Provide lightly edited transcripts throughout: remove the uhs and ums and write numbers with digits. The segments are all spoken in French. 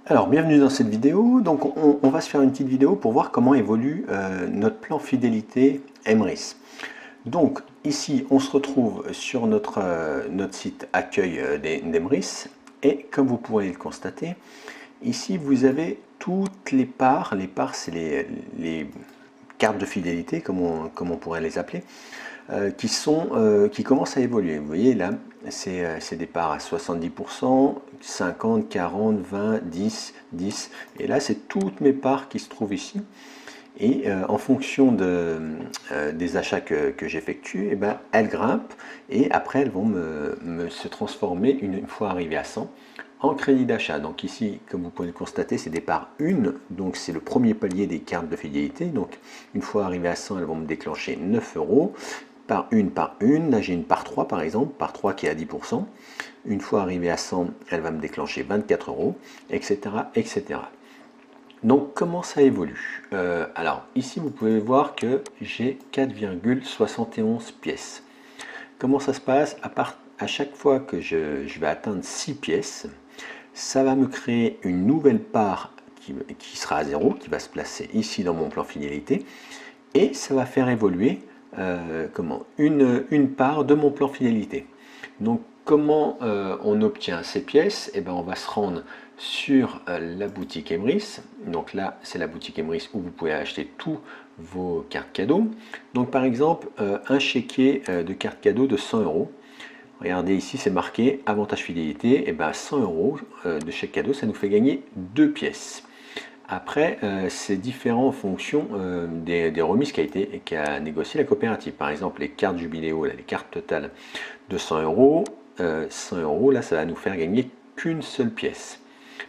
Alors, bienvenue dans cette vidéo. Donc, on va se faire une petite vidéo pour voir comment évolue notre plan fidélité Emrys. Donc, ici, on se retrouve sur notre site accueil d'Emrys. Et comme vous pourrez le constater, ici, vous avez toutes les parts. Les parts, c'est les cartes de fidélité, comme on pourrait les appeler, qui commencent à évoluer. Vous voyez là, c'est des parts à 70%, 50, 40, 20, 10, 10. Et là, c'est toutes mes parts qui se trouvent ici. Et en fonction des achats que j'effectue, eh ben, elles grimpent et après elles vont se transformer, une fois arrivées à 100, en crédit d'achat. Donc ici, comme vous pouvez le constater, c'est des parts 1, donc c'est le premier palier des cartes de fidélité. Donc une fois arrivées à 100, elles vont me déclencher 9 euros. Par une, là j'ai une part 3 par exemple, part 3 qui est à 10%. Une fois arrivée à 100, elle va me déclencher 24 euros, etc. etc. Donc comment ça évolue? Alors ici vous pouvez voir que j'ai 4,71 pièces. Comment ça se passe? À chaque fois que je vais atteindre 6 pièces, ça va me créer une nouvelle part qui sera à 0, qui va se placer ici dans mon plan fidélité, et ça va faire évoluer une part de mon plan fidélité. Donc comment on obtient ces pièces? Eh bien, on va se rendre sur la boutique Emrys. Donc là, c'est la boutique Emrys où vous pouvez acheter tous vos cartes cadeaux. Donc par exemple, un chéquier de cartes cadeaux de 100 euros. Regardez ici, c'est marqué avantage fidélité. Et bien 100 euros de chèque cadeau, ça nous fait gagner 2 pièces. Après, c'est différent en fonction des remises qu'a négocié la coopérative. Par exemple, les cartes jubiléo, là, les cartes totales de 100 euros. 100 euros, là, ça va nous faire gagner qu'une seule pièce.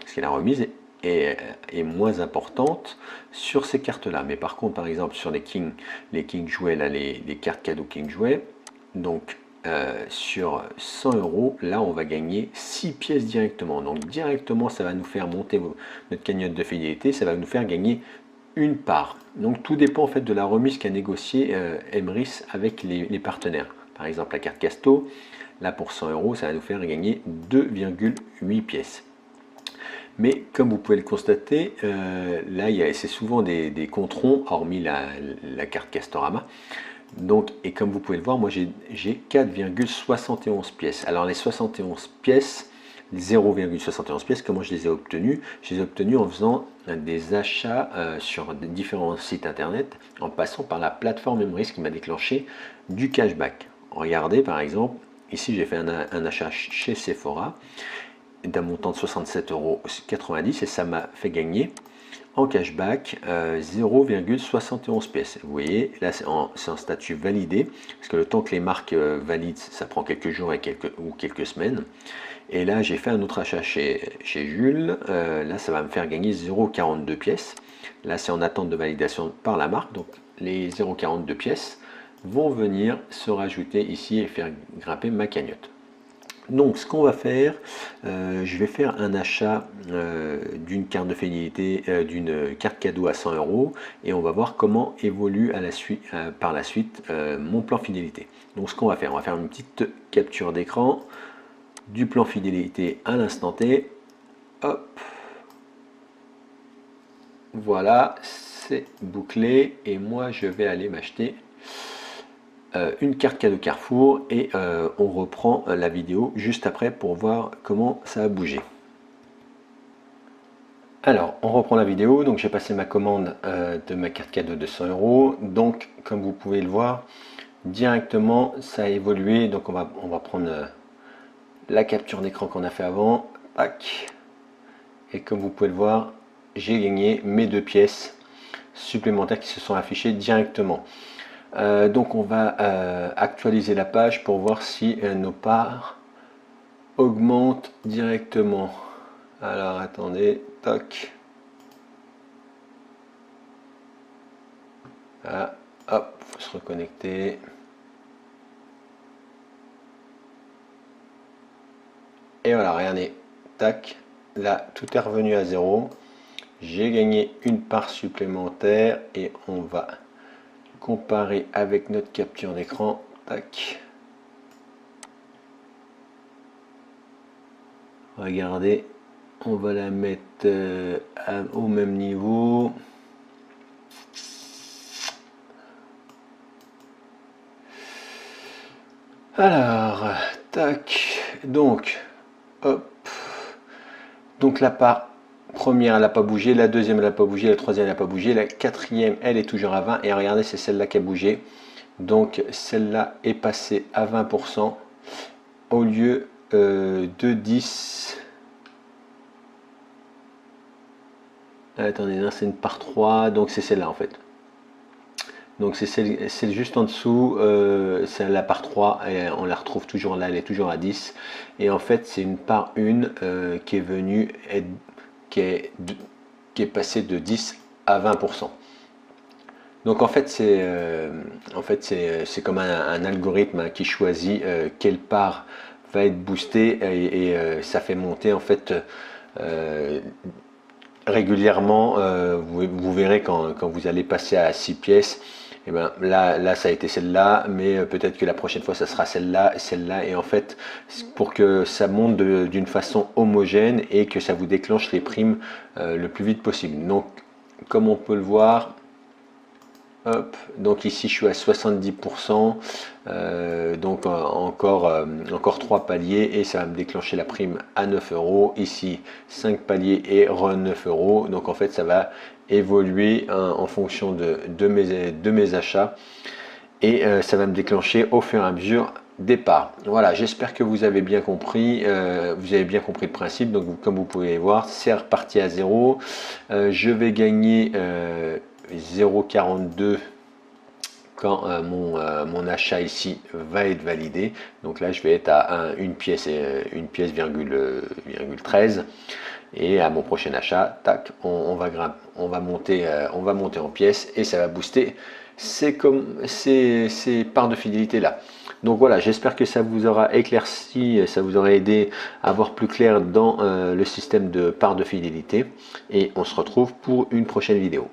Parce que la remise est moins importante sur ces cartes-là. Mais par contre, par exemple, sur les King Jouets, là, les cartes cadeaux King Jouets, donc sur 100 euros, là on va gagner 6 pièces directement. Donc directement ça va nous faire monter notre cagnotte de fidélité, ça va nous faire gagner une part. Donc tout dépend en fait de la remise qu'a négocié Emrys avec les partenaires. Par exemple la carte Casto, là pour 100 euros, ça va nous faire gagner 2,8 pièces. Mais comme vous pouvez le constater, là c'est souvent des controns, hormis la carte Castorama. Donc, et comme vous pouvez le voir, moi j'ai 4,71 pièces. Alors les 71 pièces, 0,71 pièces, comment je les ai obtenues? Je les ai obtenues en faisant des achats sur différents sites internet, en passant par la plateforme Emrys qui m'a déclenché du cashback. Regardez par exemple, ici j'ai fait un achat chez Sephora d'un montant de 67,90 euros et ça m'a fait gagner en cashback 0,71 pièces. Vous voyez, là c'est en statut validé, parce que le temps que les marques valident, ça prend quelques jours ou quelques semaines. Et là j'ai fait un autre achat chez Jules, là ça va me faire gagner 0,42 pièces. Là c'est en attente de validation par la marque, donc les 0,42 pièces vont venir se rajouter ici et faire grimper ma cagnotte. Donc ce qu'on va faire, je vais faire un achat d'une carte de fidélité, d'une carte cadeau à 100 euros et on va voir comment évolue par la suite mon plan fidélité. Donc ce qu'on va faire, on va faire une petite capture d'écran du plan fidélité à l'instant T. Hop, voilà, c'est bouclé et moi je vais aller m'acheter une carte cadeau Carrefour et on reprend la vidéo juste après pour voir comment ça a bougé. Alors, on reprend la vidéo. Donc, j'ai passé ma commande de ma carte cadeau de 100 euros. Donc, comme vous pouvez le voir, directement, ça a évolué. Donc, on va prendre la capture d'écran qu'on a fait avant. Pac. Et comme vous pouvez le voir, j'ai gagné mes 2 pièces supplémentaires qui se sont affichées directement. Donc on va actualiser la page pour voir si nos parts augmentent directement. Alors attendez, toc. Ah, hop, faut se reconnecter. Et voilà, regardez, tac, là tout est revenu à 0. J'ai gagné une part supplémentaire et on va comparer avec notre capture d'écran. Tac. Regardez, On va la mettre au même niveau. Alors, tac, donc, hop, donc la part première elle n'a pas bougé, la deuxième elle n'a pas bougé, la troisième elle n'a pas bougé, la quatrième elle est toujours à 20, et regardez c'est celle-là qui a bougé, donc celle-là est passée à 20% au lieu de 10. Attendez, c'est une part 3, donc c'est celle-là en fait. Donc c'est celle juste en dessous, c'est la part 3, et on la retrouve toujours là, elle est toujours à 10. Et en fait c'est une part 1 qui est venue, qui est passée de 10 à 20%. Donc en fait c'est comme un algorithme hein, qui choisit quelle part va être boostée, et ça fait monter en fait régulièrement. Vous verrez quand vous allez passer à 6 pièces, et ben là ça a été celle-là, mais peut-être que la prochaine fois ça sera celle-là, et en fait pour que ça monte d'une façon homogène et que ça vous déclenche les primes le plus vite possible. Donc comme on peut le voir, hop, donc ici je suis à 70%, donc encore 3 paliers et ça va me déclencher la prime à 9 euros. Ici 5 paliers et 9 euros. Donc en fait ça va évoluer en fonction de mes achats, et ça va me déclencher au fur et à mesure des parts. Voilà, j'espère que vous avez bien compris, le principe. Donc comme vous pouvez voir, c'est reparti à 0. Je vais gagner 0,42 quand mon achat ici va être validé. Donc là je vais être à une pièce virgule 13, et à mon prochain achat, tac, on va monter en pièces, et ça va booster ces parts de fidélité là. Donc voilà, j'espère que ça vous aura éclairci, ça vous aura aidé à voir plus clair dans le système de parts de fidélité, et on se retrouve pour une prochaine vidéo.